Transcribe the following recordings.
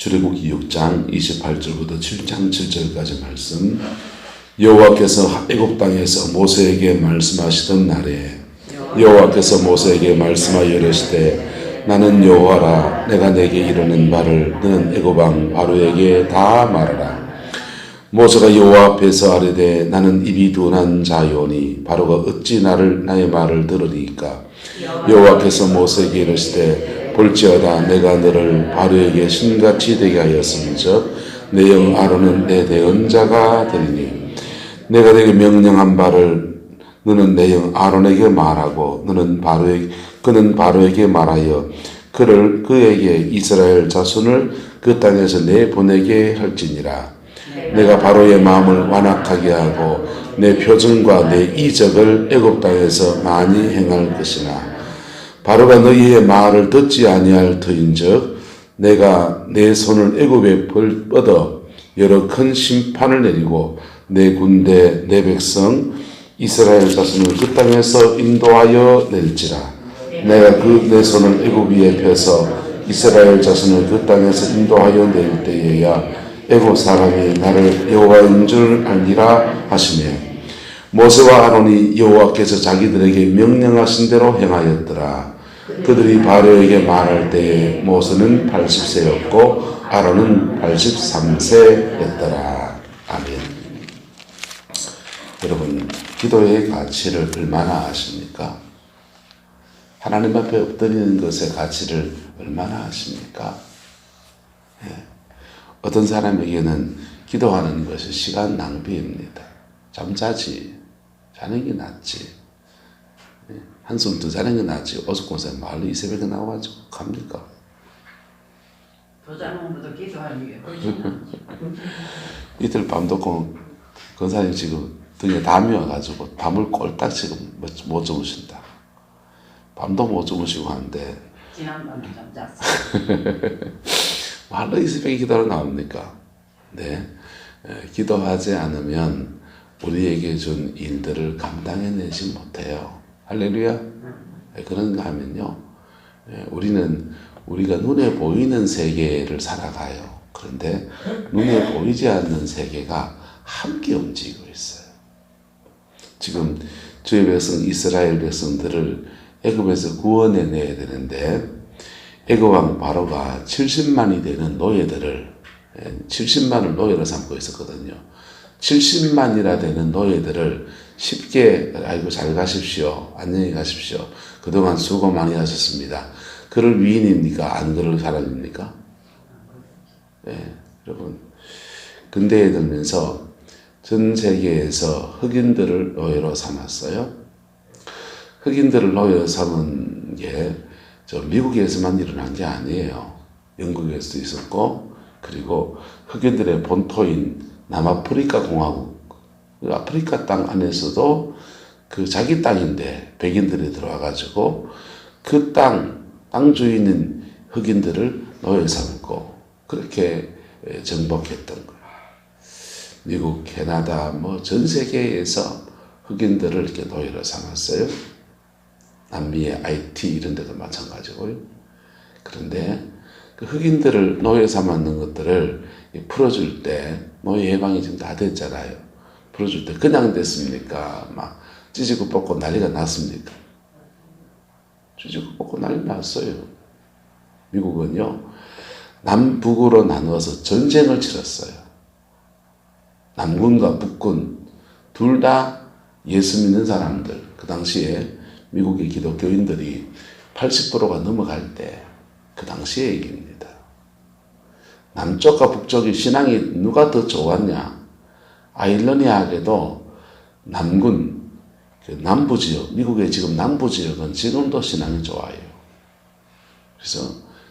출애굽기 6장 28절부터 7장 7절까지 말씀. 여호와께서 애굽 땅에서 모세에게 말씀하시던 날에 여호와께서 모세에게 말씀하여 이르시되 나는 여호와라. 내가 내게 이르는 말을 너는 애굽 왕 바로에게 다 말하라. 모세가 여호와 앞에서 아뢰되 나는 입이 둔한 자요니 바로가 어찌 나의 말을 들으리이까. 여호와께서 모세에게 이르시되 볼지어다 내가 너를 바로에게 신같이 되게 하였음즉 내 영 아론은 내 대언자가 되리니 내가 내게 명령한 바를 너는 내 영 아론에게 말하고 그는 바로에게 말하여 그에게 이스라엘 자손을 그 땅에서 내보내게 할지니라. 내가 바로의 마음을 완악하게 하고 내 표정과 내 이적을 애굽 땅에서 많이 행할 것이나 바로가 너희의 말을 듣지 아니할 터인즉 내가 내 손을 애굽에 뻗어 여러 큰 심판을 내리고 내 군대 내 백성 이스라엘 자손을 그 땅에서 인도하여 낼지라. 내가 내 손을 애굽 위에 펴서 이스라엘 자손을 그 땅에서 인도하여 낼 때에야 애굽 사람이 나를 여호와인 줄 알리라 하시며 모세와 아론이 여호와께서 자기들에게 명령하신 대로 행하였더라. 그들이 바로에게 말할 때에 모세는 80세였고 아론은 83세였더라. 아멘. 여러분, 기도의 가치를 얼마나 아십니까? 하나님 앞에 엎드리는 것의 가치를 얼마나 아십니까? 예. 어떤 사람에게는 기도하는 것이 시간 낭비입니다. 잠자지. 자는 게 낫지. 한숨 더 자는 게 낫지. 어석고서 말로 이 새벽에 나와가지고 갑니까? 더 자는 것보다 기도하는 게 훨씬 낫지. 이틀 밤도 권사님 지금 등에 담이 와가지고 밤을 꼴딱 지금 못 주무신다. 밤도 못 주무시고 하는데 지난밤에 잠잤어. 말로 이 새벽에 기도하러 나옵니까? 네. 기도하지 않으면 우리에게 준 일들을 감당해내지 못해요. 할렐루야. 그런가 하면요. 우리가 눈에 보이는 세계를 살아가요. 그런데 눈에 보이지 않는 세계가 함께 움직이고 있어요. 지금 주의 백성 이스라엘 백성들을 애굽에서 구원해 내야 되는데 애굽 왕 바로가 70만이 되는 노예들을 70만을 노예로 삼고 있었거든요. 70만이나 되는 노예들을 쉽게 아이고 잘 가십시오. 안녕히 가십시오. 그동안 수고 많이 하셨습니다. 그럴 위인입니까? 안 그럴 사람입니까? 네, 여러분. 근대에 들면서 전 세계에서 흑인들을 노예로 삼았어요. 흑인들을 노예로 삼은 게 미국에서만 일어난 게 아니에요. 영국에서도 있었고, 그리고 흑인들의 본토인 남아프리카 공화국, 아프리카 땅 안에서도 그 자기 땅인데 백인들이 들어와가지고 그 땅 주인인 흑인들을 노예 삼고 그렇게 정복했던 거예요. 미국, 캐나다, 전 세계에서 흑인들을 이렇게 노예로 삼았어요. 남미의 IT 이런 데도 마찬가지고요. 그런데 그 흑인들을 노예 삼았는 것들을 풀어줄 때 노예 해방이 지금 다 됐잖아요. 풀어줄 때 그냥 됐습니까? 막 찢고 뽑고 난리가 났습니까? 찢고 뽑고 난리 났어요. 미국은요. 남북으로 나누어서 전쟁을 치렀어요. 남군과 북군 둘 다 예수 믿는 사람들. 그 당시에 미국의 기독교인들이 80%가 넘어갈 때 그 당시의 얘기입니다. 남쪽과 북쪽의 신앙이 누가 더 좋았냐? 아이러니하게도 남군, 남부 지역, 미국의 지금 남부 지역은 지금도 신앙이 좋아요. 그래서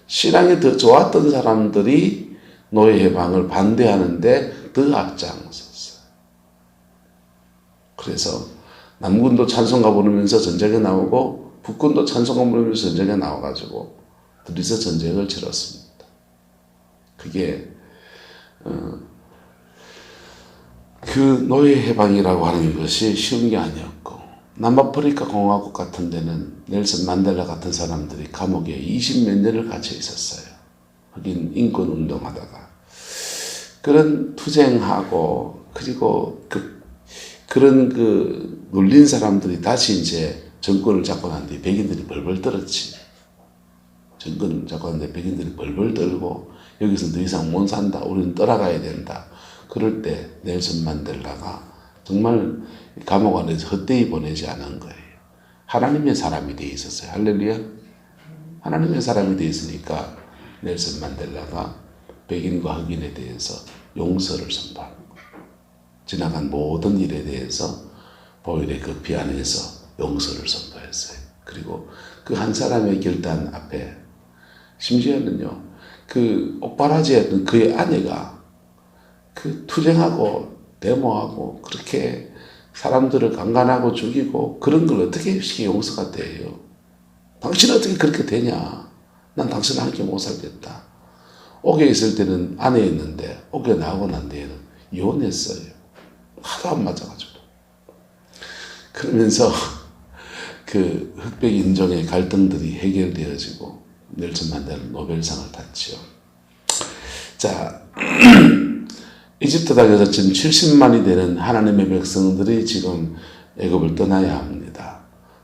신앙이 더 좋았던 사람들이 노예 해방을 반대하는데 더 앞장섰어요. 그래서 남군도 찬송가 부르면서 전쟁에 나오고 북군도 찬송가 부르면서 전쟁에 나와가지고 둘이서 전쟁을 치렀습니다. 그게 그 노예 해방이라고 하는 것이 쉬운 게 아니었고 남아프리카 공화국 같은 데는 넬슨 만델라 같은 사람들이 감옥에 20몇 년을 갇혀 있었어요. 흑인 인권 운동하다가 그런 투쟁하고 그리고 그런 눌린 사람들이 다시 이제 정권을 잡고 난 뒤에 백인들이 벌벌 떨었지. 정권을 잡고 난 뒤에 백인들이 벌벌 떨고 여기서 더 이상 못 산다. 우리는 떠나가야 된다. 그럴 때 넬슨 만델라가 정말 감옥 안에서 헛되이 보내지 않은 거예요. 하나님의 사람이 돼 있었어요. 할렐루야. 하나님의 사람이 돼 있으니까 넬슨 만델라가 백인과 흑인에 대해서 용서를 선포하는 거예요. 지나간 모든 일에 대해서 보일의 그 피 안에서 용서를 선포했어요. 그리고 그 한 사람의 결단 앞에 심지어는요, 그 옥바라지였던 그의 아내가 그 투쟁하고 데모하고 그렇게 사람들을 강간하고 죽이고 그런 걸 어떻게 쉽게 용서가 돼요? 당신은 어떻게 그렇게 되냐? 난 당신을 함께 못 살겠다. 옥에 있을 때는 아내였는데 옥에 나오고 난 뒤에는 이혼했어요. 하도 안 맞아가지고. 그러면서 그 흑백 인종의 갈등들이 해결되어지고 넬슨 만델라는 노벨상을 탔지요. 자, 이집트 땅에서 지금 70만이 되는 하나님의 백성들이 지금 애굽을 떠나야 합니다.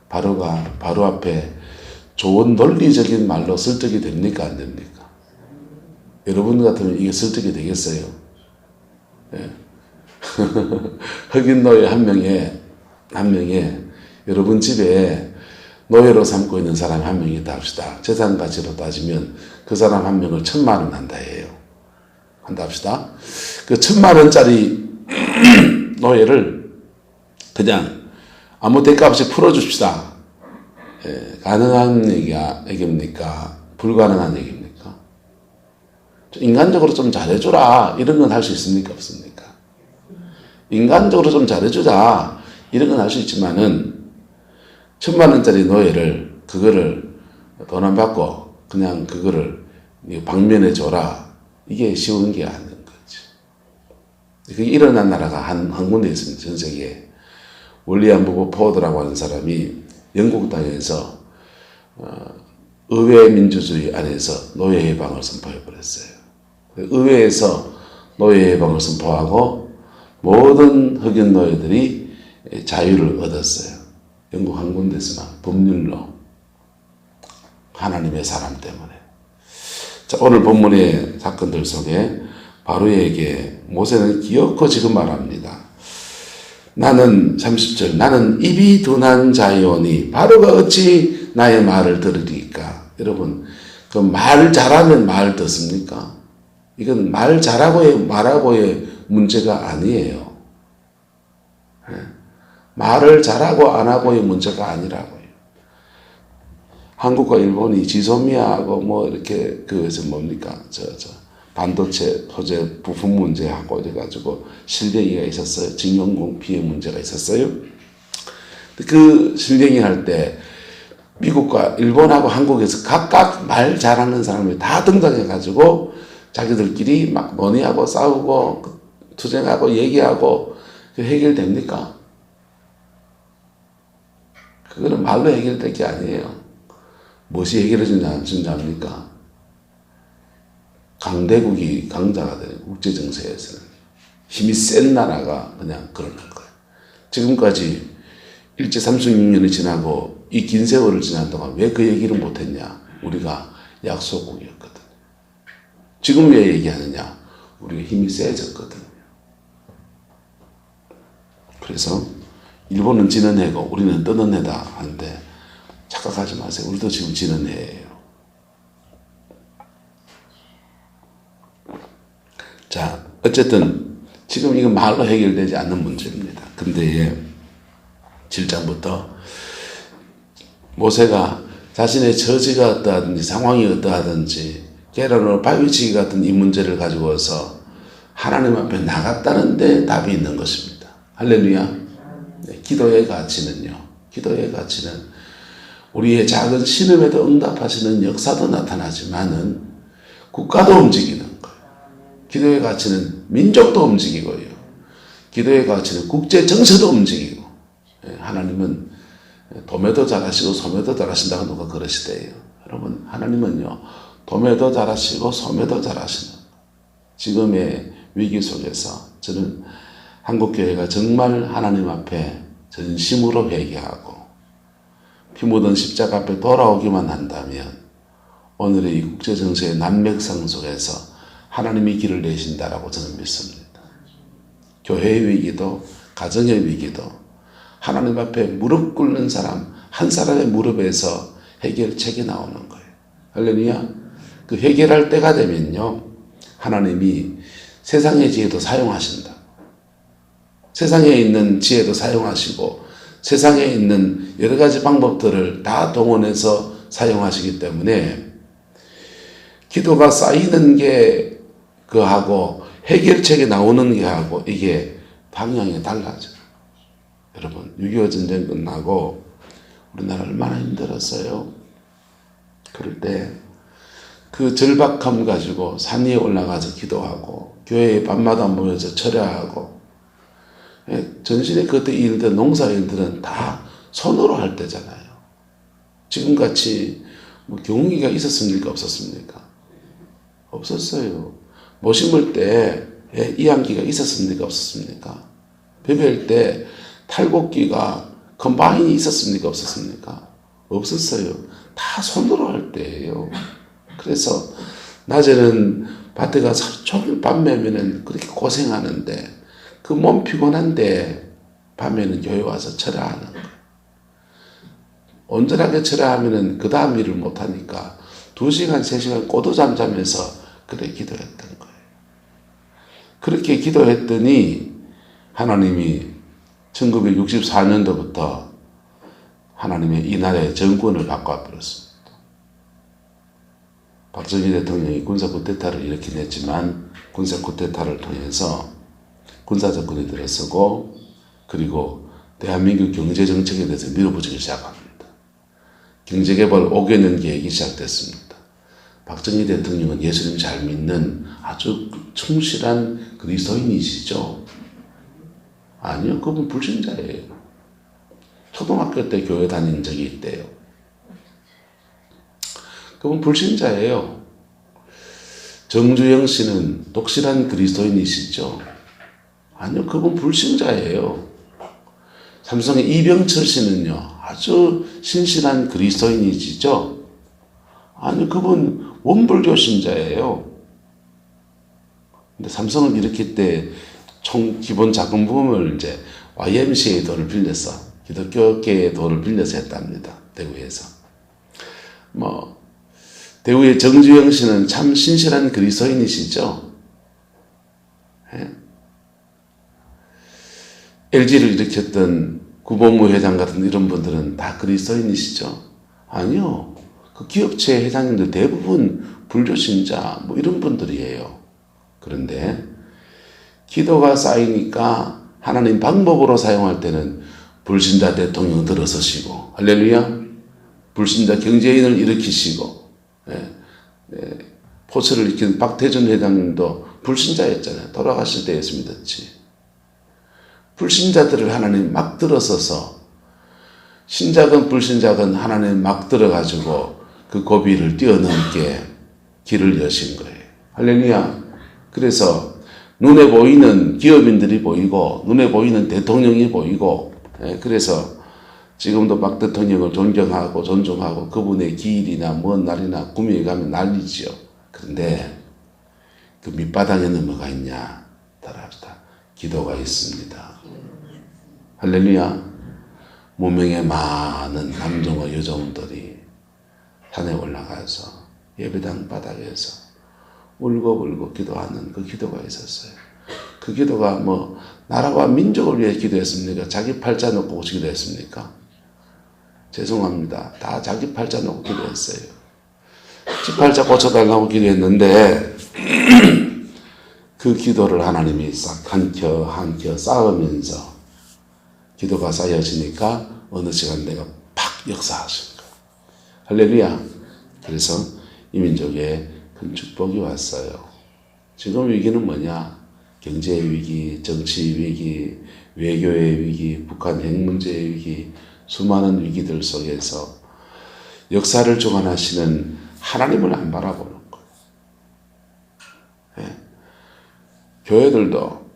바로 앞에 좋은 논리적인 말로 설득이 됩니까? 안 됩니까? 여러분 같으면 이게 설득이 되겠어요? 네. 흑인 노예 한 명에 여러분 집에 노예로 삼고 있는 사람 한 명이 있다 합시다. 재산 가치로 따지면 그 사람 한 명을 1,000만 원 한다 해요. 한다 합시다. 그 1,000만 원짜리 노예를 그냥 아무 대가 없이 풀어줍시다. 가능한 얘기입니까? 불가능한 얘기입니까? 인간적으로 좀 잘해주라. 이런 건 할 수 있습니까? 없습니까? 인간적으로 좀 잘해주자. 이런 건 할 수 있지만은 1,000만 원짜리 노예를 그거를 돈 안 받고 그냥 그거를 방면해 줘라. 이게 쉬운 게 아닌 거지. 그게 일어난 나라가 한 군데 있습니다. 전 세계에. 윌리엄 포드라고 하는 사람이 영국 땅에서 의회 민주주의 안에서 노예 해방을 선포해 버렸어요. 의회에서 노예 해방을 선포하고 모든 흑인 노예들이 자유를 얻었어요. 영국 한 군데서만 법률로. 하나님의 사람 때문에. 자, 오늘 본문의 사건들 속에 바로에게 모세는 기어코 지금 말합니다. 나는 30절 나는 입이 둔한 자이오니 바로가 어찌 나의 말을 들으리까? 여러분 그 말 잘하면 말 듣습니까? 이건 말 잘하고의 말하고의 문제가 아니에요. 말을 잘하고 안 하고의 문제가 아니라고요. 한국과 일본이 지소미아하고 뭐 이렇게 뭡니까? 반도체 소재 부품 문제하고 이래가지고 실쟁이가 있었어요. 징용 피해 문제가 있었어요. 그 실쟁이 할 때 미국과 일본하고 한국에서 각각 말 잘하는 사람을 다 등장해가지고 자기들끼리 막 논의하고 싸우고 투쟁하고 얘기하고 해결됩니까? 그거는 말로 해결될 게 아니에요. 무엇이 해결해 준답니까? 강대국이 강자가 되는 국제정세에서는 힘이 센 나라가 그냥 그러는 거예요. 지금까지 일제 36년이 지나고 이 긴 세월을 지난 동안 왜 그 얘기를 못했냐? 우리가 약소국이었거든요. 지금 왜 얘기하느냐? 우리가 힘이 세졌거든요. 그래서 일본은 지는 해고 우리는 떠는 해다 하는데 착각하지 마세요. 우리도 지금 지는 해예요. 자, 어쨌든 지금 이거 말로 해결되지 않는 문제입니다. 근데 7장부터 모세가 자신의 처지가 어떠하든지 상황이 어떠하든지 게라로 바위치기 같은 이 문제를 가지고 와서 하나님 앞에 나갔다는데 답이 있는 것입니다. 할렐루야. 네, 기도의 가치는 우리의 작은 신음에도 응답하시는 역사도 나타나지만은 국가도 움직이는 거예요. 기도의 가치는 민족도 움직이고요. 기도의 가치는 국제 정세도 움직이고. 하나님은 도매도 잘하시고 소매도 잘하신다고 누가 그러시대요. 여러분 하나님은요 도매도 잘하시고 소매도 잘하시는 지금의 위기 속에서 저는 한국교회가 정말 하나님 앞에 전심으로 회개하고 피 묻은 십자가 앞에 돌아오기만 한다면 오늘의 이 국제정세의 난맥상 속에서 하나님이 길을 내신다라고 저는 믿습니다. 교회의 위기도 가정의 위기도 하나님 앞에 무릎 꿇는 사람 한 사람의 무릎에서 해결책이 나오는 거예요. 할렐루야. 그 해결할 때가 되면요 하나님이 세상의 지혜도 사용하신다. 세상에 있는 지혜도 사용하시고 세상에 있는 여러 가지 방법들을 다 동원해서 사용하시기 때문에 기도가 쌓이는 게 그하고 해결책이 나오는 게 하고 이게 방향이 달라져요. 여러분 6.25 전쟁 끝나고 우리나라 얼마나 힘들었어요. 그럴 때 그 절박함 가지고 산 위에 올라가서 기도하고 교회에 밤마다 모여서 철야하고 전신에 그때 일들 농사일들은 다 손으로 할 때잖아요. 지금같이 뭐 경운기가 있었습니까 없었습니까? 없었어요. 모 심을 때 이항기가 있었습니까 없었습니까? 베벨 때 탈곡기가 컴바인이 있었습니까 없었습니까? 없었어요. 다 손으로 할 때예요. 그래서 낮에는 밭에 가서 종일 밤매면은 그렇게 고생하는데 그 몸 피곤한데 밤에는 교회 와서 철야하는 거예요. 온전하게 철야하면은 그 다음 일을 못하니까 2시간, 3시간 꼬두잠 자면서 그래 기도했던 거예요. 그렇게 기도했더니 하나님이 1964년도부터 하나님의 이 나라의 정권을 바꿔버렸습니다. 박정희 대통령이 군사 쿠데타를 일으킨 했지만 군사 쿠데타를 통해서 군사 정권이 들어서고 그리고 대한민국 경제정책에 대해서 밀어붙이기 시작합니다. 경제개발 5개 년 계획이 시작됐습니다. 박정희 대통령은 예수님 잘 믿는 아주 충실한 그리스도인이시죠? 아니요, 그분 불신자예요. 초등학교 때 교회 다닌 적이 있대요. 그분 불신자예요. 정주영 씨는 독실한 그리스도인이시죠? 아니요, 그분 불신자예요. 삼성의 이병철 씨는요, 아주 신실한 그리스도인이시죠? 아니요, 그분 원불교 신자예요. 근데 삼성을 일으킬 때 총 기본 자금 부분을 이제 YMCA 돈을 빌려서 기독교계의 돈을 빌려서 했답니다. 대구에서. 대구의 정주영 씨는 참 신실한 그리스도인이시죠? 예? LG를 일으켰던 구본무 회장 같은 이런 분들은 다 그리스도인이시죠? 아니요. 그 기업체 회장님들 대부분 불교 신자 이런 분들이에요. 그런데 기도가 쌓이니까 하나님 방법으로 사용할 때는 불신자 대통령 들어서시고 할렐루야. 불신자 경제인을 일으키시고 포스를 일으킨 박태준 회장님도 불신자였잖아요. 돌아가실 때 예수 믿었지. 불신자들을 하나님 막 들어서서 신자건 불신자건 하나님 막 들어가지고 그 고비를 뛰어넘게 길을 여신 거예요. 할렐루야. 그래서 눈에 보이는 기업인들이 보이고 눈에 보이는 대통령이 보이고 그래서 지금도 박 대통령을 존경하고 존중하고 그분의 기일이나 먼 날이나 구미에 가면 난리지요. 그런데 그 밑바닥에는 뭐가 있냐? 따라합시다. 기도가 있습니다. 할렐루야. 무명의 많은 남종과 여종들이 산에 올라가서 예배당 바닥에서 울고 기도하는 그 기도가 있었어요. 그 기도가 나라와 민족을 위해 기도했습니까? 자기 팔자 놓고 기도했습니까? 죄송합니다. 다 자기 팔자 놓고 기도했어요. 지 팔자 고쳐달라고 기도했는데 그 기도를 하나님이 싹 한 켜 쌓으면서 기도가 쌓여지니까 어느 시간 내가 팍 역사하신 거예요. 할렐루야. 그래서 이 민족에 큰 축복이 왔어요. 지금 위기는 뭐냐? 경제의 위기, 정치 위기, 외교의 위기, 북한 핵 문제의 위기, 수많은 위기들 속에서 역사를 주관하시는 하나님을 안 바라보는 교회들도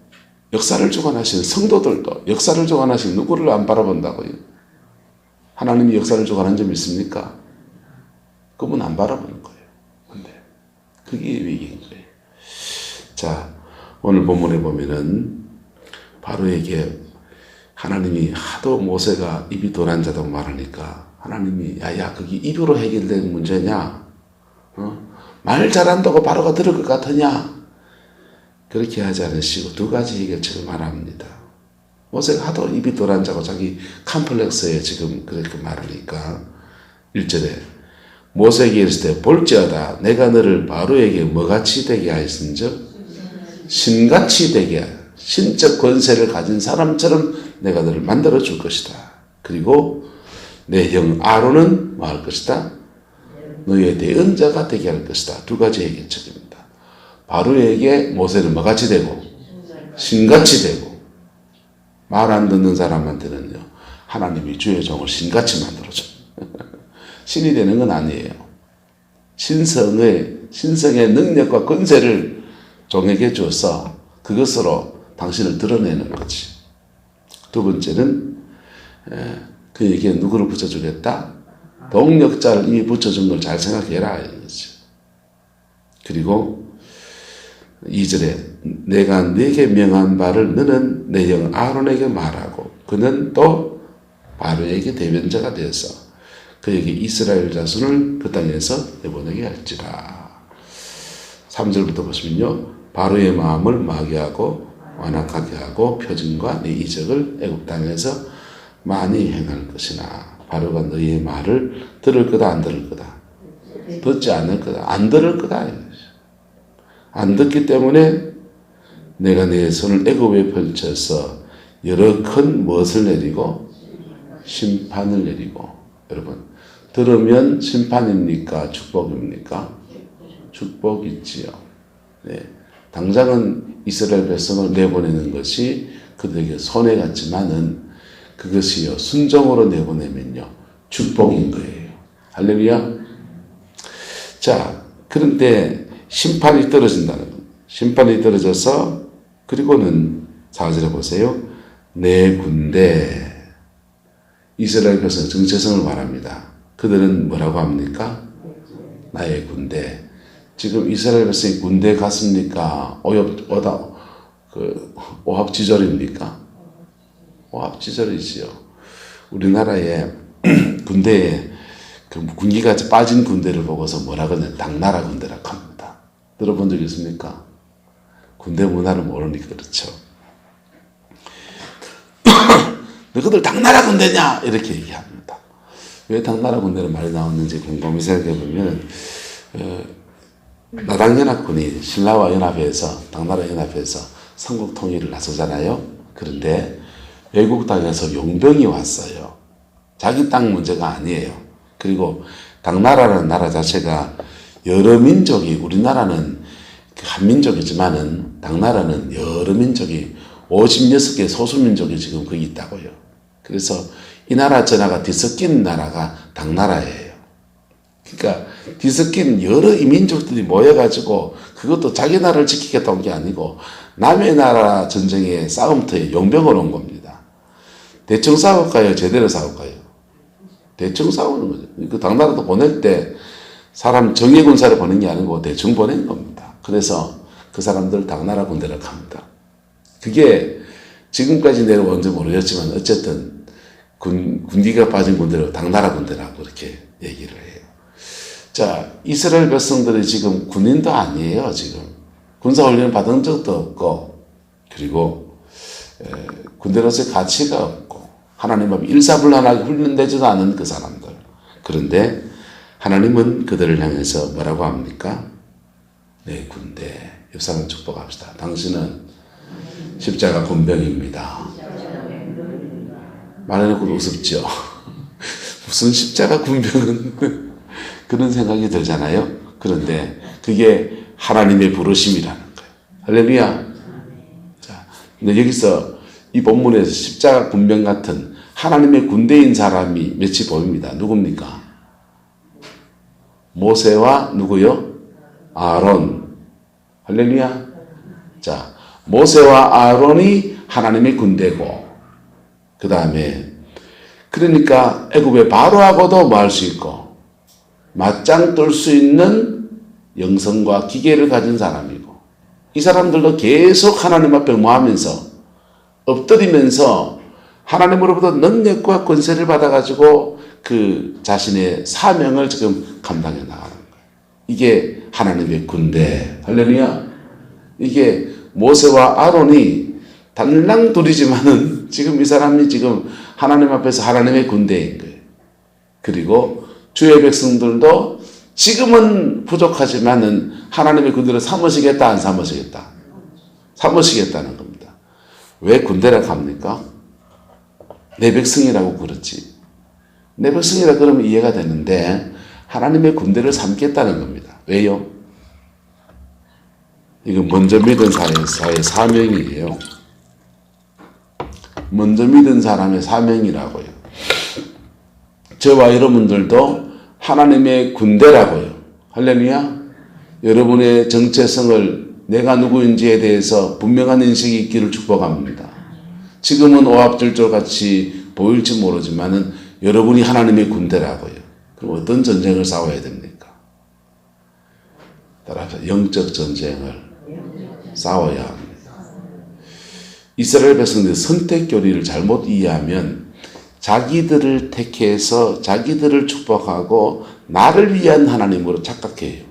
역사를 주관하시는 성도들도 역사를 주관하시는 누구를 안 바라본다고요? 하나님이 역사를 주관한 점 있습니까? 그분 안 바라보는 거예요. 근데 그게 위기인 거예요. 자, 오늘 본문에 보면은 바로에게 하나님이 하도 모세가 입이 도난자다고 말하니까 하나님이 야야 그게 입으로 해결된 문제냐? 말 잘한다고 바로가 들을 것 같으냐? 그렇게 하지 않으시고 두 가지 해결책을 말합니다. 모세가 하도 입이 도난자고 자기 컴플렉스에 지금 그렇게 말하니까 1절에 모세에게 이르시되 볼지어다 내가 너를 바로에게 뭐같이 되게 하였은즉 신같이 되게 하여 신적 권세를 가진 사람처럼 내가 너를 만들어 줄 것이다. 그리고 내 형 아론은 뭐 할 것이다? 너의 대언자가 되게 할 것이다. 두 가지 해결책입니다. 바로에게 모세는 뭐같이 되고 신같이 되고 말 안 듣는 사람한테는요 하나님이 주의 종을 신같이 만들어줘. 신이 되는 건 아니에요. 신성의 능력과 권세를 종에게 줘서 그것으로 당신을 드러내는 거지. 두 번째는 그에게 누구를 붙여주겠다? 동력자를 이미 붙여준 걸 잘 생각해라 이거죠. 그리고 2절에 내가 네게 명한 바를 너는 내 형 아론에게 말하고 그는 또 바로에게 대변자가 되어서 그에게 이스라엘 자손을 그 땅에서 내보내게 할지라. 3절부터 보시면요. 바로의 마음을 마귀하고 완악하게 하고 표징과 네 이적을 애굽 땅에서 많이 행할 것이나 바로가 너희의 말을 들을 거다 안 들을 거다? 듣지 않을 거다. 안 들을 거다. 안 듣기 때문에 내가 내 손을 애굽에 펼쳐서 여러 큰 무엇을 내리고 심판을 내리고. 여러분 들으면 심판입니까? 축복입니까? 축복이지요. 네. 당장은 이스라엘 백성을 내보내는 것이 그들에게 손해 같지만은 그것이요 순종으로 내보내면요 축복인 거예요. 할렐루야. 자, 그런데 심판이 떨어진다는 것. 심판이 떨어져서 그리고는 4절에 보세요. 내 군대 이스라엘 백성 정체성을 말합니다. 그들은 뭐라고 합니까? 나의 군대. 지금 이스라엘 백성이 군대 갔습니까? 오합지졸입니까? 오합지졸이지요. 우리나라에 군대에 그 군기가 빠진 군대를 보고서 뭐라 그러냐? 당나라 군대라고 합니다. 들어본 적 있습니까? 군대 문화를 모르니까 그렇죠. 너희들 당나라 군대냐? 이렇게 얘기합니다. 왜 당나라 군대는 말이 나왔는지 곰곰이 생각해보면 나당연합군이 신라와 연합해서 당나라 연합해서 삼국 통일을 나서잖아요. 그런데 외국 땅에서 용병이 왔어요. 자기 땅 문제가 아니에요. 그리고 당나라라는 나라 자체가 여러 민족이, 우리나라는 한민족이지만은 당나라는 여러 민족이 56개 소수민족이 지금 거기 있다고요. 그래서 이 나라 저 나라가 뒤섞인 나라가 당나라예요. 그러니까 뒤섞인 여러 이민족들이 모여가지고 그것도 자기 나라를 지키겠다 온 게 아니고 남의 나라 전쟁의 싸움터에 용병을 온 겁니다. 대충 싸울까요? 제대로 싸울까요? 대충 싸우는 거죠. 그 당나라도 보낼 때 사람 정예 군사를 보낸 게 아니고 대충 보낸 겁니다. 그래서 그 사람들 당나라 군대라고 합니다. 그게 지금까지 내려온지 모르겠지만 어쨌든 군기가 빠진 군대로 당나라 군대라고 그렇게 얘기를 해요. 자, 이스라엘 백성들이 지금 군인도 아니에요. 지금 군사훈련 받은 적도 없고 그리고 군대로서의 가치가 없고 하나님 앞에 일사불란하게 훈련되지도 않은 그 사람들. 그런데 하나님은 그들을 향해서 뭐라고 합니까? 내 군대, 옆사람 축복합시다. 당신은 십자가 군병입니다. 말해놓고 우습죠. 무슨 십자가 군병은 그런 생각이 들잖아요. 그런데 그게 하나님의 부르심이라는 거예요. 할렐루야. 자, 근데 여기서 이 본문에서 십자가 군병 같은 하나님의 군대인 사람이 몇이 보입니다. 누굽니까? 모세와 누구요? 아론. 할렐루야. 자, 모세와 아론이 하나님의 군대고, 그 다음에 그러니까 애굽의 바로하고도 뭐 할 수 있고 맞짱 뜰 수 있는 영성과 기계를 가진 사람이고, 이 사람들도 계속 하나님 앞에 뭐하면서 엎드리면서 하나님으로부터 능력과 권세를 받아가지고 그 자신의 사명을 지금 감당해 나가는 거예요. 이게 하나님의 군대. 할렐루야. 이게 모세와 아론이 단랑 둘이지만은 지금 이 사람이 지금 하나님 앞에서 하나님의 군대인 거예요. 그리고 주의 백성들도 지금은 부족하지만은 하나님의 군대를 삼으시겠다, 안 삼으시겠다? 삼으시겠다는 겁니다. 왜 군대라고 합니까? 내 백성이라고 그렇지. 내 백성이라 그러면 이해가 되는데 하나님의 군대를 삼겠다는 겁니다. 왜요? 이거 먼저 믿은 사람의 사명이에요. 먼저 믿은 사람의 사명이라고요. 저와 여러분들도 하나님의 군대라고요. 할렐루야. 여러분의 정체성을 내가 누구인지에 대해서 분명한 인식이 있기를 축복합니다. 지금은 오합절절같이 보일지 모르지만은 여러분이 하나님의 군대라고요. 그럼 어떤 전쟁을 싸워야 됩니까? 따라서 영적 전쟁을 싸워야 합니다. 이스라엘 백성들이 선택 교리를 잘못 이해하면 자기들을 택해서 자기들을 축복하고 나를 위한 하나님으로 착각해요.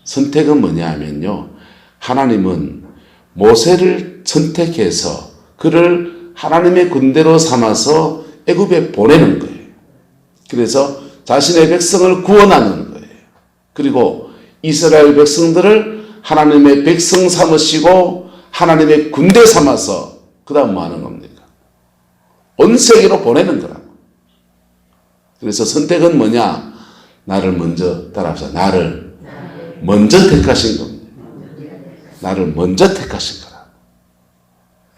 선택은 뭐냐 하면요, 하나님은 모세를 선택해서 그를 하나님의 군대로 삼아서 애굽에 보내는 거예요. 그래서 자신의 백성을 구원하는 거예요. 그리고 이스라엘 백성들을 하나님의 백성 삼으시고 하나님의 군대 삼아서 그 다음 뭐 하는 겁니까? 온 세계로 보내는 거라고. 그래서 선택은 뭐냐? 나를 먼저 따라합시다. 나를 먼저 택하신 겁니다. 나를 먼저 택하신 거라.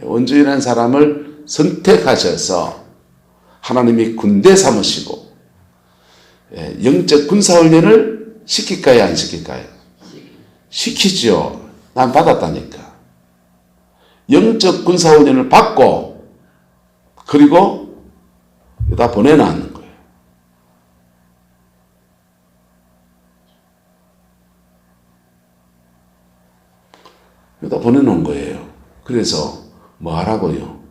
원주인한 사람을 선택하셔서 하나님이 군대 삼으시고 영적 군사훈련을 시킬까요? 안 시킬까요? 시키죠. 난 받았다니까. 영적 군사훈련을 받고 그리고 여기다 보내놓는 거예요. 여기다 보내놓은 거예요. 그래서 뭐 하라고요?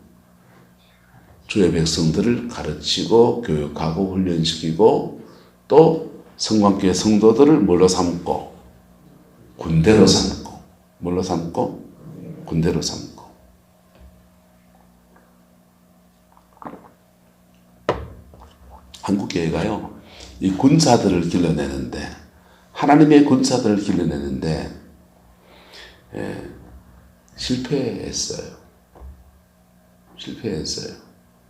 주의 백성들을 가르치고 교육하고 훈련시키고 또 성광교회 성도들을 뭘로 삼고? 군대로 삼고. 뭘로 삼고? 군대로 삼고. 한국교회가요, 이 군사들을 길러내는데, 하나님의 군사들을 길러내는데, 실패했어요.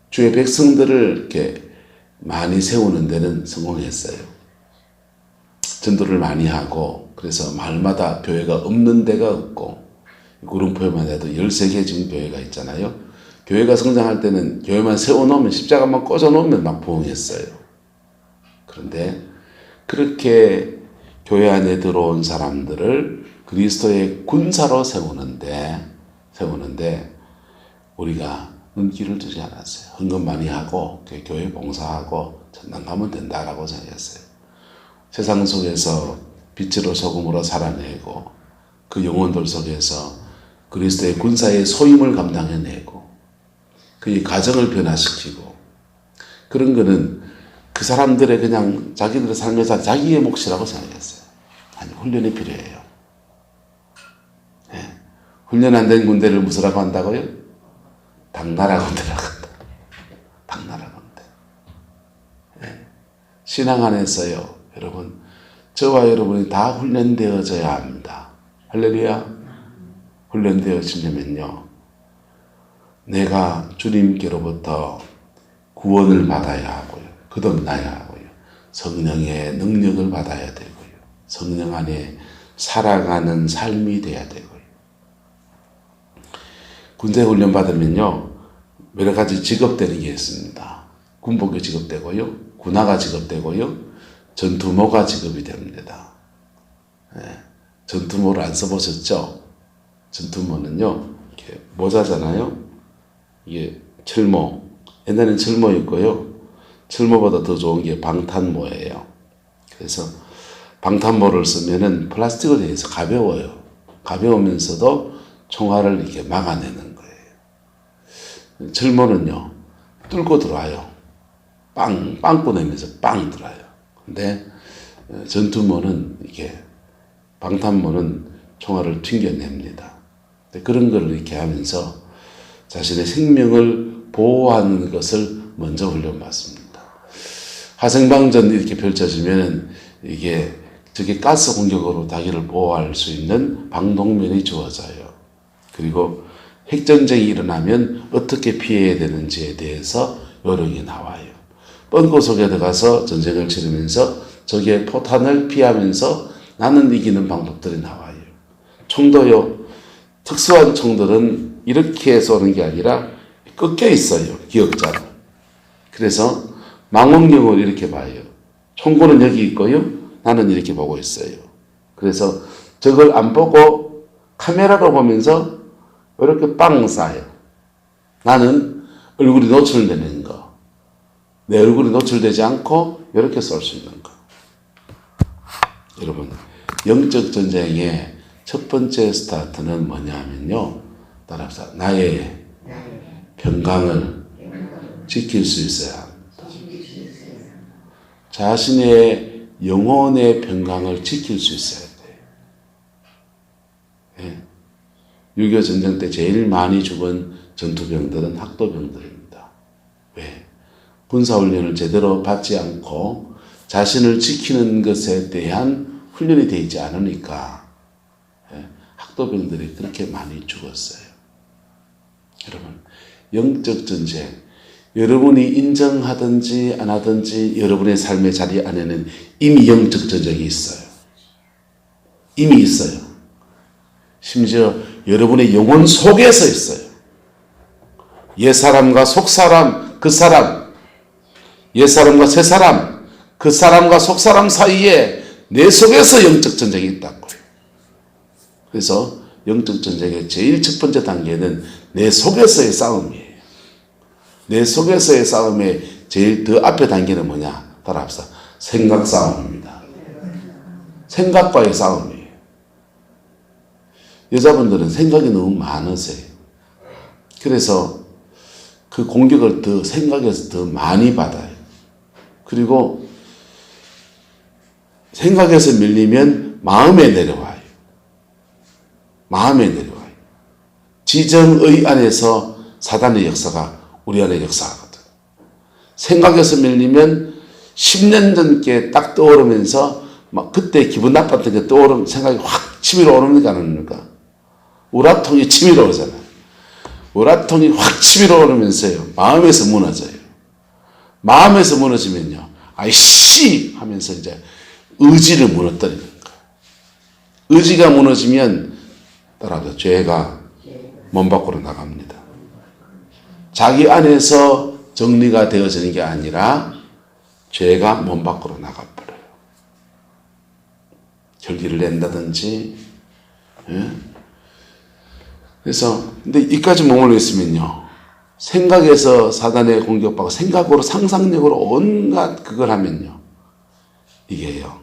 주의 백성들을 이렇게 많이 세우는 데는 성공했어요. 전도를 많이 하고, 그래서 마을마다 교회가 없는 데가 없고, 구름포에만 해도 13개 지금 교회가 있잖아요. 교회가 성장할 때는 교회만 세워놓으면, 십자가만 꽂아놓으면 막 부흥했어요. 그런데 그렇게 교회 안에 들어온 사람들을 그리스도의 군사로 세우는데 우리가 눈길을 두지 않았어요. 헌금 많이 하고 교회 봉사하고 전당 가면 된다라고 생각했어요. 세상 속에서 빛으로 소금으로 살아내고 그 영혼들 속에서 그리스도의 군사의 소임을 감당해내고 그의 가정을 변화시키고, 그런 거는 그 사람들의 그냥 자기들의 삶에서 자기의 몫이라고 생각했어요. 아니, 훈련이 필요해요. 네. 훈련 안 된 군대를 무엇이라고 한다고요? 당나라 군대라고 한다. 당나라 군대. 네. 신앙 안에서요, 여러분, 저와 여러분이 다 훈련되어져야 합니다. 할렐루야. 훈련되어지려면요, 내가 주님께로부터 구원을 받아야 하고요. 거듭나야 하고요. 성령의 능력을 받아야 되고요. 성령 안에 살아가는 삶이 돼야 되고요. 군대 훈련 받으면요, 여러 가지 직업되는 게 있습니다. 군복이 직업되고요. 군화가 직업되고요. 전투모가 직업이 됩니다. 네. 전투모를 안 써보셨죠? 전투모는요, 이렇게 이렇게 모자잖아요. 이게 철모. 옛날에는 철모였고요. 철모보다 더 좋은 게 방탄모예요. 그래서 방탄모를 쓰면은 플라스틱으로 되어 있어 가벼워요. 가벼우면서도 총알을 이렇게 막아내는 거예요. 철모는요, 뚫고 들어와요. 빵꾸 내면서 빵 들어와요. 근데 전투모는 이게 방탄모는 총알을 튕겨냅니다. 그런 걸 이렇게 하면서 자신의 생명을 보호하는 것을 먼저 훈련받습니다. 화생방전 이렇게 펼쳐지면 이게 저게 가스 공격으로 자기를 보호할 수 있는 방독면이 주어져요. 그리고 핵전쟁이 일어나면 어떻게 피해야 되는지에 대해서 요령이 나와요. 뻥고 속에 들어가서 전쟁을 치르면서 적의 포탄을 피하면서 나는 이기는 방법들이 나와요. 총도요. 특수한 총들은 이렇게 쏘는 게 아니라 꺾여 있어요. 기억자로. 그래서 망원경을 이렇게 봐요. 총구는 여기 있고요. 나는 이렇게 보고 있어요. 그래서 적을 안 보고 카메라로 보면서 이렇게 빵 쏴요. 나는 얼굴이 노출되는 거. 내 얼굴이 노출되지 않고 이렇게 쏠 수 있는 거. 여러분, 영적 전쟁의 첫 번째 스타트는 뭐냐면요. 따라합시다. 나의 평강을 지킬 수 있어야 합니다. 자신의 영혼의 평강을 지킬 수 있어야 돼요. 예. 6.25 전쟁 때 제일 많이 죽은 전투병들은 학도병들입니다. 왜? 군사훈련을 제대로 받지 않고 자신을 지키는 것에 대한 훈련이 되어 있지 않으니까 학도병들이 그렇게 많이 죽었어요. 여러분, 영적 전쟁, 여러분이 인정하든지 안 하든지 여러분의 삶의 자리 안에는 이미 영적 전쟁이 있어요. 이미 있어요. 심지어 여러분의 영혼 속에서 있어요. 옛사람과 속사람, 그 사람, 옛사람과 새사람, 그 사람과 속사람 사이에 내 속에서 영적 전쟁이 있다고요. 그래서 영적 전쟁의 제일 첫 번째 단계는 내 속에서의 싸움이에요. 내 속에서의 싸움의 제일 더 앞에 단계는 뭐냐? 따라합시다. 생각 싸움입니다. 생각과의 싸움이에요. 여자분들은 생각이 너무 많으세요. 그래서 그 공격을 더 생각에서 더 많이 받아요. 그리고 생각에서 밀리면 마음에 내려와요. 마음에 내려와요. 지정의 안에서 사단의 역사가 우리 안에 역사하거든. 생각에서 밀리면 10년 전께 딱 떠오르면서 막 그때 기분 나빴던 게 떠오르면 생각이 확 치밀어 오릅니까 안 오릅니까? 우라통이 치밀어 오잖아요. 우라통이 확 치밀어 오르면서요. 마음에서 무너져요. 마음에서 무너지면요. 아이씨 하면서 이제 의지를 무너뜨리는 거예요. 의지가 무너지면 따라서 죄가 몸 밖으로 나갑니다. 자기 안에서 정리가 되어지는 게 아니라 죄가 몸 밖으로 나가버려요. 결기를 낸다든지. 예? 그래서 근데 이까지 머물러 있으면요. 생각에서 사단의 공격받고 생각으로 상상력으로 온갖 그걸 하면요. 이게요.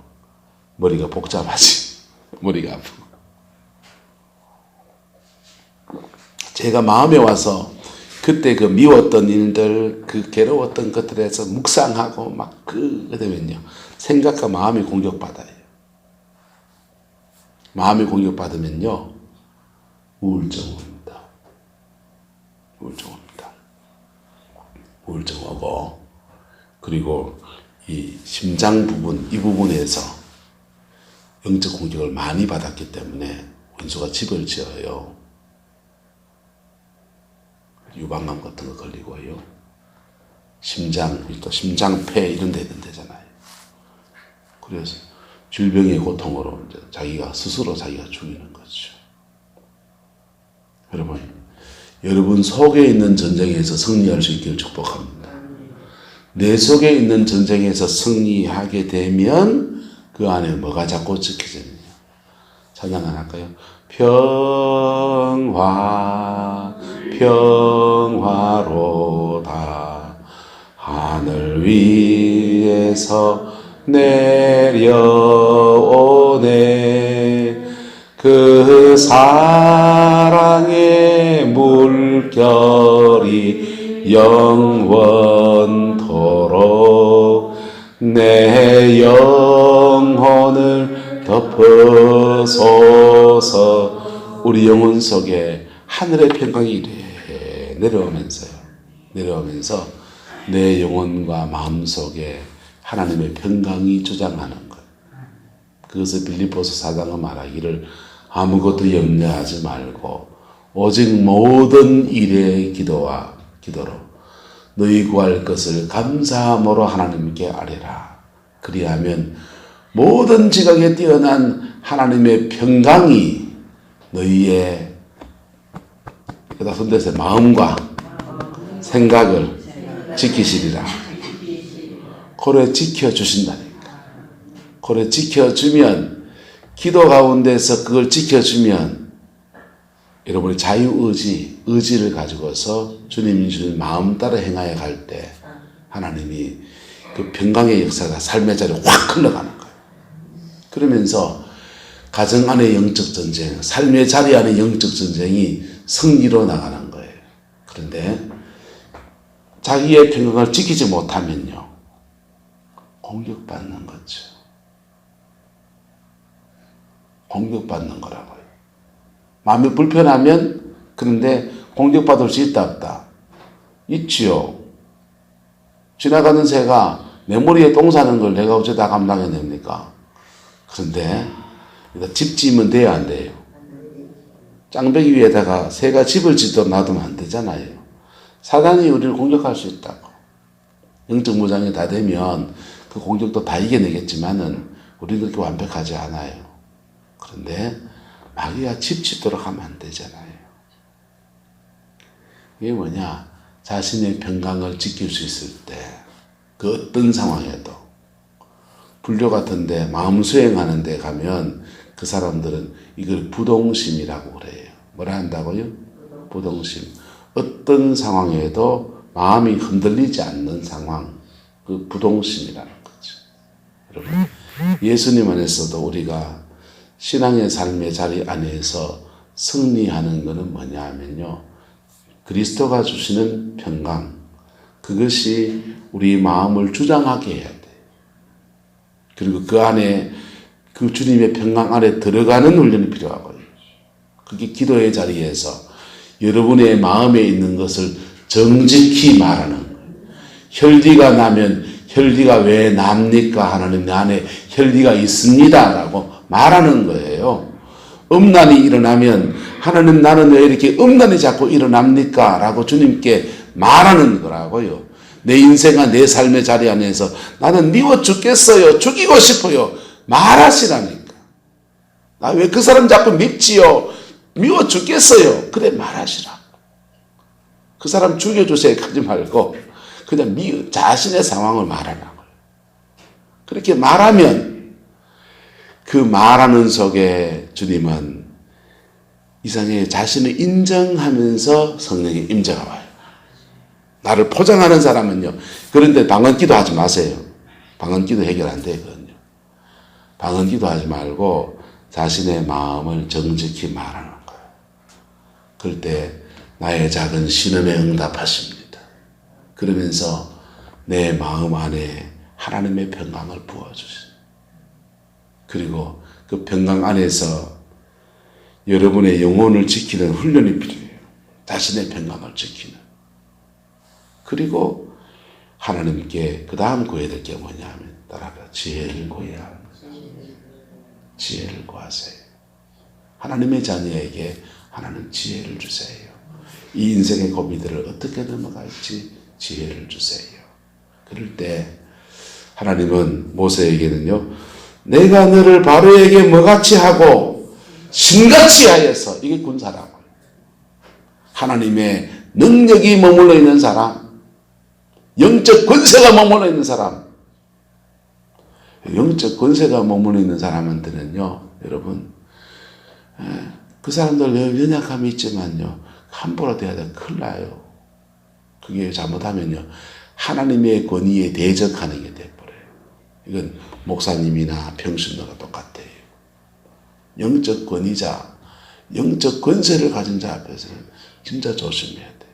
머리가 복잡하지. 머리가 아프고. 제가 마음에 와서 그때 그 미웠던 일들, 그 괴로웠던 것들에서 묵상하고 막 그러면요. 생각과 마음이 공격받아요. 마음이 공격받으면요. 우울증 옵니다. 우울증 옵니다. 우울증 오고, 그리고 이 심장 부분, 이 부분에서 영적 공격을 많이 받았기 때문에 원수가 집을 지어요. 유방암 같은 거 걸리고요. 심장, 또 심장폐 이런 데 된대잖아요. 그래서 질병의 고통으로 이제 자기가 스스로 자기가 죽이는 거죠. 여러분 속에 있는 전쟁에서 승리할 수 있기를 축복합니다. 내 속에 있는 전쟁에서 승리하게 되면 그 안에 뭐가 자꾸 지켜지느냐. 찬양 안 할까요? 평화 평화로다. 하늘 위에서 내려오네. 그 사랑의 물결이 영원토록 내 영혼을 덮어서서. 우리 영혼 속에 하늘의 평강이 이래 내려오면서 내 영혼과 마음 속에 하나님의 평강이 주장하는 것. 그것을 빌립보서 4장은 말하기를 아무것도 염려하지 말고 오직 모든 일의 기도로 너희 구할 것을 감사함으로 하나님께 아뢰라. 그리하면 모든 지각에 뛰어난 하나님의 평강이 너희의 손대서 마음과 생각을 지키시리라. 그래 지켜주신다니까. 그래 지켜주면, 기도 가운데서 그걸 지켜주면 여러분의 의지를 가지고서 주님이 주는 마음 따라 행하여 갈 때 하나님이 그 평강의 역사가 삶의 자리에 확 흘러가는 거예요. 그러면서 가정 안의 영적 전쟁, 삶의 자리 안의 영적 전쟁이 승리로 나가는 거예요. 그런데 자기의 평강을 지키지 못하면요, 공격받는 거죠. 공격받는 거라고요. 마음이 불편하면, 그런데 공격받을 수 있다 없다? 있지요. 지나가는 새가 내 머리에 똥 싸는 걸 내가 어째 다 감당해냅니까? 그런데 집 지으면 돼야 안 돼요? 짱배기 위에다가 새가 집을 짓도록 놔두면 안 되잖아요. 사단이 우리를 공격할 수 있다고. 영적 무장이 다 되면 그 공격도 다 이겨내겠지만은 우리는 그렇게 완벽하지 않아요. 그런데 마귀가 집 짓도록 하면 안 되잖아요. 이게 뭐냐? 자신의 평강을 지킬 수 있을 때, 그 어떤 상황에도, 불교 같은데 마음 수행하는 데 가면 그 사람들은 이걸 부동심이라고 그래요. 뭐라 한다고요? 부동심. 어떤 상황에도 마음이 흔들리지 않는 상황, 그 부동심이라는 거죠. 여러분, 예수님 안에서도 우리가 신앙의 삶의 자리 안에서 승리하는 것은 뭐냐 하면요, 그리스도가 주시는 평강, 그것이 우리 마음을 주장하게 해야 돼요. 그리고 그 안에, 그 주님의 평강 안에 들어가는 훈련이 필요하고요. 그게 기도의 자리에서 여러분의 마음에 있는 것을 정직히 말하는 거예요. 혈기가 나면 혈기가 왜 납니까? 하나님, 내 안에 혈기가 있습니다 라고 말하는 거예요. 음란이 일어나면 하나님, 나는 왜 이렇게 음란이 자꾸 일어납니까? 라고 주님께 말하는 거라고요. 내 인생과 내 삶의 자리 안에서 나는 미워 죽겠어요. 죽이고 싶어요. 말하시라니까. 나 왜 그 사람 자꾸 밉지요? 미워 죽겠어요. 그래, 말하시라. 그 사람 죽여주세요. 하지 말고 그냥 자신의 상황을 말하라고요. 그렇게 말하면 그 말하는 속에 주님은 이상하게 자신을 인정하면서 성령의 임재가 와요. 나를 포장하는 사람은요. 그런데 방언기도 하지 마세요. 방언기도 해결 안 되거든요. 방언기도 하지 말고 자신의 마음을 정직히 말하는 거예요. 그럴 때 나의 작은 신음에 응답하십니다. 그러면서 내 마음 안에 하나님의 평강을 부어주세요. 그리고 그 평강 안에서 여러분의 영혼을 지키는 훈련이 필요해요. 자신의 평강을 지키는. 그리고 하나님께 그 다음 구해야 될 게 뭐냐 하면 따라가 지혜를 구해야 합니다. 지혜를 구하세요. 하나님의 자녀에게 하나님 지혜를 주세요. 이 인생의 고비들을 어떻게 넘어갈지 지혜를 주세요. 그럴 때 하나님은 모세에게는요, 내가 너를 바로에게 뭐같이 하고 신같이 하여서, 이게 군사라고. 하나님의 능력이 머물러 있는 사람, 영적 권세가 머물러 있는 사람, 영적 권세가 머물러 있는 사람한테는요, 여러분, 그 사람들 연약함이 있지만요, 함부로 대하다 큰일 나요. 그게 잘못하면요. 하나님의 권위에 대적하는 게 돼버려요. 이건 목사님이나 평신도가 똑같아요. 영적 권위자, 영적 권세를 가진 자 앞에서는 진짜 조심해야 돼.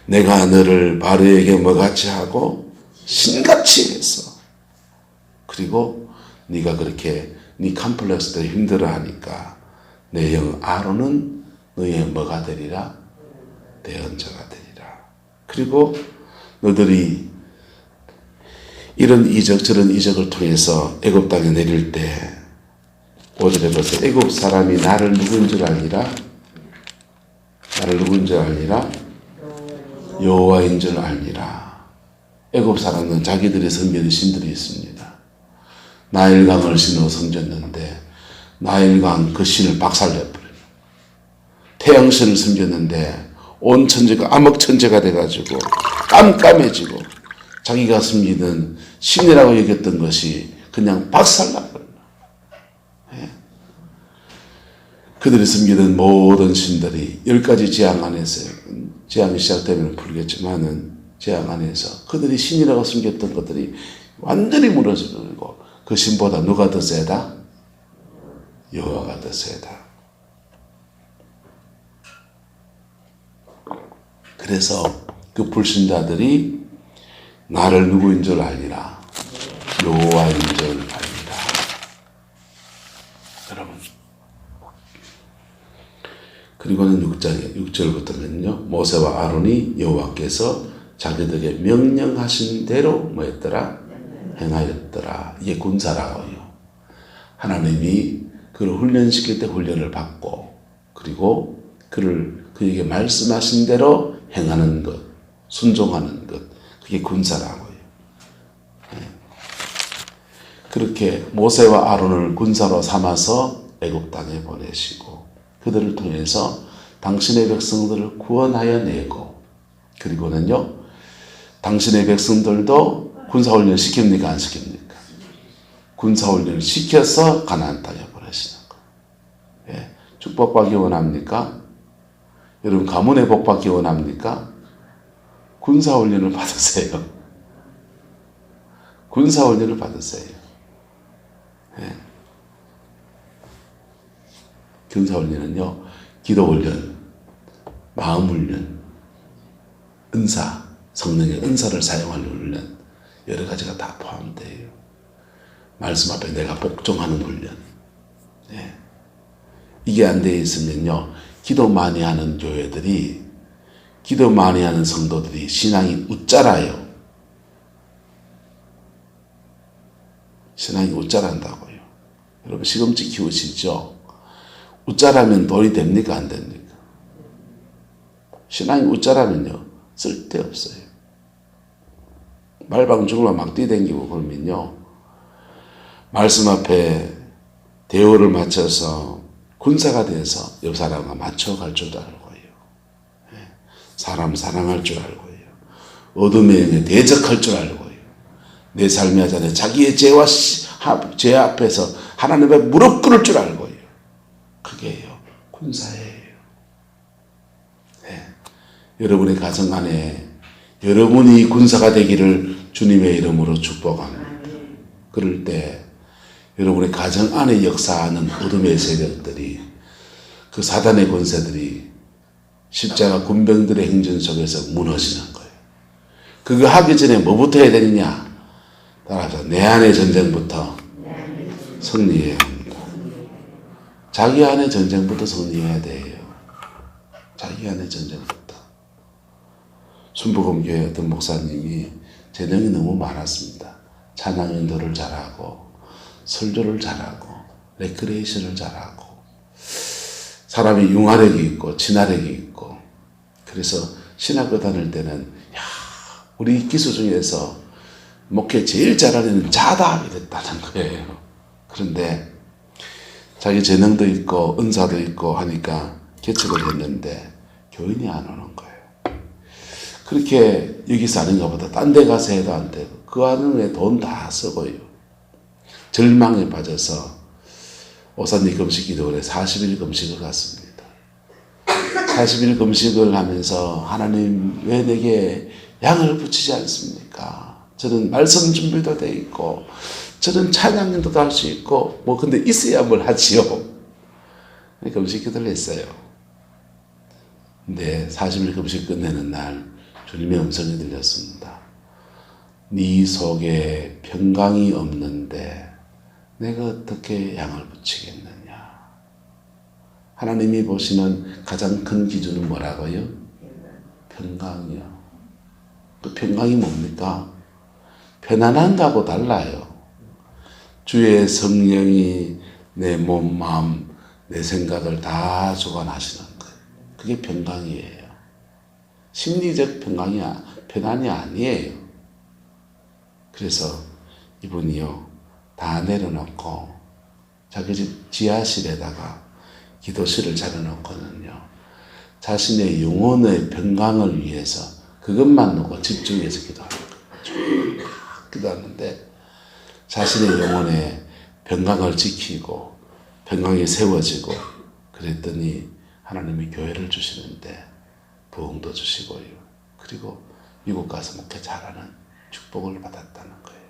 내가 너를 바로에게 뭐같이 하고 신같이 했어. 그리고 네가 그렇게 네 컴플렉스 때문에 힘들어하니까 내 형 아론은 너의 뭐가 되리라? 대언자가 되리라. 그리고 너들이 이런 이적 저런 이적을 통해서 애굽 땅에 내릴 때 5절에 벌써 애굽 사람이 나를 누구인 줄 알리라? 나를 누구인 줄 알리라? 여호와인 줄 알리라. 애굽 사람은 자기들의 섬기는 신들이 있습니다. 나일강을 신으로 섬겼는데 나일강 그 신을 박살내버려요. 태양신을 섬겼는데 온 천지가 암흑천지가 돼가지고 깜깜해지고 자기가 섬기는 신이라고 여겼던 것이 그냥 박살나버려요. 예. 그들이 섬기는 모든 신들이 10가지 재앙 안에서, 재앙이 시작되면 풀겠지만은 재앙 안에서 그들이 신이라고 섬겼던 것들이 완전히 무너져버리고 그 신보다 누가 더 세다? 여호와가 더 세다. 그래서 그 불신자들이 나를 누구인 줄 알리라. 여호와인 줄 알리라. 여러분. 그리고는 6절부터는요. 모세와 아론이 여호와께서 자기들에게 명령하신 대로 뭐 했더라? 행하였더라. 이게 군사라고요. 하나님이 그를 훈련시킬 때 훈련을 받고 그리고 그에게 말씀하신 대로 행하는 것, 순종하는 것, 그게 군사라고요. 네. 그렇게 모세와 아론을 군사로 삼아서 애굽 땅에 보내시고 그들을 통해서 당신의 백성들을 구원하여 내고 그리고는요 당신의 백성들도 군사훈련 시킵니까 안 시킵니까? 군사훈련을 시켜서 가나안 땅에 보내시는 거예요. 예. 축복받기 원합니까? 여러분 가문의 복받기 원합니까? 군사훈련을 받으세요. 군사훈련을 받으세요. 예. 군사훈련은요 기도훈련, 마음훈련, 은사, 성령의 은사를 사용할 훈련 여러 가지가 다 포함돼요. 말씀 앞에 내가 복종하는 훈련. 예. 이게 안 돼 있으면요 기도 많이 하는 교회들이 기도 많이 하는 성도들이 신앙이 웃자라요. 신앙이 웃자란다고요. 여러분 시금치 키우시죠? 웃자라면 돈이 됩니까 안 됩니까? 신앙이 웃자라면요 쓸데없어요. 말방중으로 막 뛰댕기고 그러면요 말씀 앞에 대우를 맞춰서 군사가 돼서 옆 사람과 맞춰갈 줄 알고요. 사람 사랑할 줄 알고요. 어둠의 영에 대적할 줄 알고요. 내 삶이 하잖아요. 자기의 죄 앞에서 하나님 앞에 무릎 꿇을 줄 알고요. 그게요 군사예요. 네. 여러분의 가정 안에 여러분이 군사가 되기를 주님의 이름으로 축복합니다. 그럴 때 여러분의 가정 안에 역사하는 어둠의 세력들이 그 사단의 권세들이 십자가 군병들의 행전 속에서 무너지는 거예요. 그거 하기 전에 뭐부터 해야 되느냐? 따라서 내 안의 전쟁부터 승리해야 합니다. 자기 안의 전쟁부터 승리해야 돼요. 자기 안의 전쟁부터. 순복음교회 어떤 목사님이 재능이 너무 많았습니다. 찬양 인도를 잘하고 설교를 잘하고 레크레이션을 잘하고 사람이 융화력이 있고 진화력이 있고 그래서 신학교 다닐 때는 야 우리 기수 중에서 목회 제일 잘하는 자다 이랬다는 거예요. 그런데 자기 재능도 있고 은사도 있고 하니까 개척을 했는데 교인이 안 오는 거예요. 그렇게 여기서 아닌가 보다 딴 데 가서 해도 안 되고 그 안에 돈 다 쓰고요. 절망에 빠져서 오사님 금식 기도원에 40일 금식을 갔습니다. 40일 금식을 하면서 하나님 왜 내게 양을 붙이지 않습니까? 저는 말씀 준비도 돼 있고 저는 찬양도 할 수 있고 뭐 근데 있어야 뭘 하지요. 금식 기도를 했어요. 근데 40일 금식 끝내는 날 주님의 음성이 들렸습니다. 네 속에 평강이 없는데 내가 어떻게 양을 붙이겠느냐. 하나님이 보시는 가장 큰 기준은 뭐라고요? 평강이요. 그 평강이 뭡니까? 편안한 거하고 달라요. 주의 성령이 내 몸, 마음, 내 생각을 다 주관하시는 거예요. 그게 평강이에요. 심리적 편안이 아니에요. 그래서 이분이요, 다 내려놓고 자기 집 지하실에다가 기도실을 차려놓고는요, 자신의 영혼의 평강을 위해서 그것만 놓고 집중해서 기도하는 거예요. 기도하는데 자신의 영혼의 평강을 지키고 평강이 세워지고 그랬더니 하나님이 교회를 주시는데 부흥도 주시고요. 그리고 미국 가서 목회 잘하는 축복을 받았다는 거예요.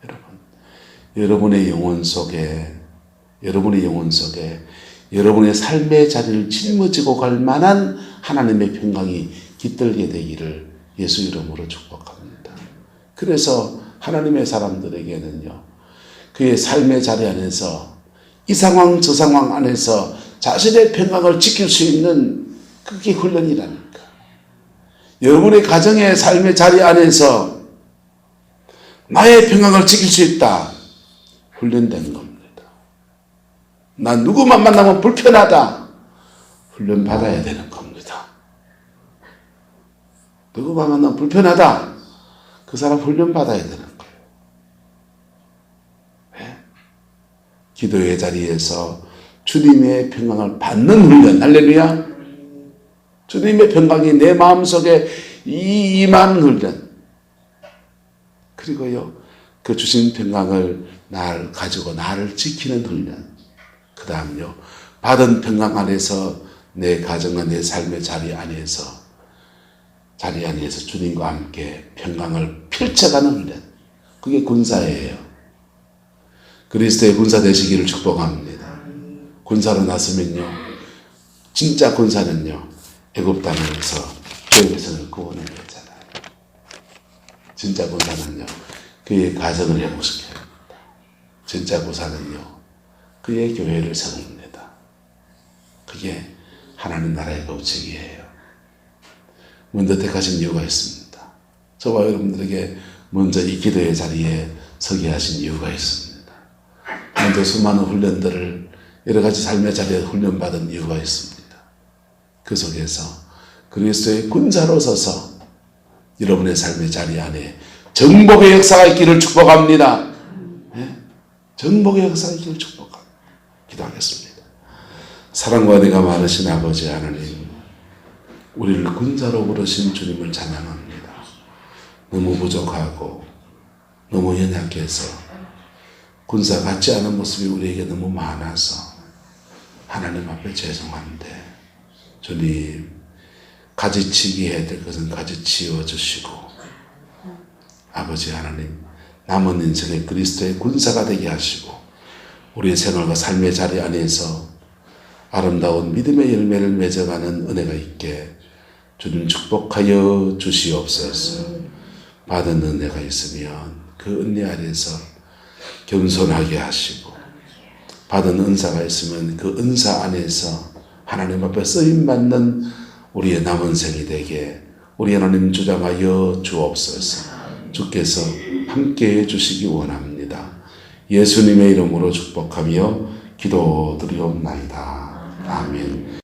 여러분, 여러분의 영혼 속에 여러분의 삶의 자리를 짊어지고 갈 만한 하나님의 평강이 깃들게 되기를 예수 이름으로 축복합니다. 그래서 하나님의 사람들에게는요, 그의 삶의 자리 안에서 이 상황 저 상황 안에서 자신의 평강을 지킬 수 있는 그게 훈련이라니까. 여러분의 가정의 삶의 자리 안에서 나의 평강을 지킬 수 있다. 훈련된 겁니다. 난 누구만 만나면 불편하다. 훈련 받아야 되는 겁니다. 누구만 만나면 불편하다. 그 사람 훈련 받아야 되는 거예요. 왜? 기도의 자리에서 주님의 평강을 받는 훈련. 할렐루야. 주님의 평강이 내 마음속에 임하는 훈련. 그리고요, 그 주신 평강을 가지고 나를 지키는 훈련. 그 다음요, 받은 평강 안에서 내 가정과 내 삶의 자리 안에서 주님과 함께 평강을 펼쳐가는 훈련. 그게 군사예요. 그리스도의 군사 되시기를 축복합니다. 군사로 나서면요, 진짜 군사는요, 애굽 땅에서 그의 백성을 구원해냈잖아요. 진짜 군사는요, 그의 가정을 회복시켜야 합니다. 진짜 군사는요, 그의 교회를 세웁니다. 그게 하나님 나라의 법칙이에요. 먼저 택하신 이유가 있습니다. 저와 여러분들에게 먼저 이 기도의 자리에 서게 하신 이유가 있습니다. 먼저 수많은 훈련들을 여러 가지 삶의 자리에 훈련받은 이유가 있습니다. 그 속에서 그리스도의 군사로 서서 여러분의 삶의 자리 안에 정복의 역사가 있기를 축복합니다. 네? 정복의 역사가 있기를 축복합니다. 기도하겠습니다. 사랑과 은혜가 많으신 아버지 하나님, 우리를 군사로 부르신 주님을 찬양합니다. 너무 부족하고 너무 연약해서 군사 같지 않은 모습이 우리에게 너무 많아서 하나님 앞에 죄송한데, 주님, 가지치기 해야 될 것은 가지치워 주시고, 아버지 하나님, 남은 인생의 그리스도의 군사가 되게 하시고, 우리의 생활과 삶의 자리 안에서 아름다운 믿음의 열매를 맺어가는 은혜가 있게 주님 축복하여 주시옵소서. 받은 은혜가 있으면 그 은혜 안에서 겸손하게 하시고, 받은 은사가 있으면 그 은사 안에서 하나님 앞에 쓰임받는 우리의 남은 생이 되게 우리 하나님 주장하여 주옵소서. 주께서 함께해 주시기 원합니다. 예수님의 이름으로 축복하며 기도드리옵나이다. 아멘.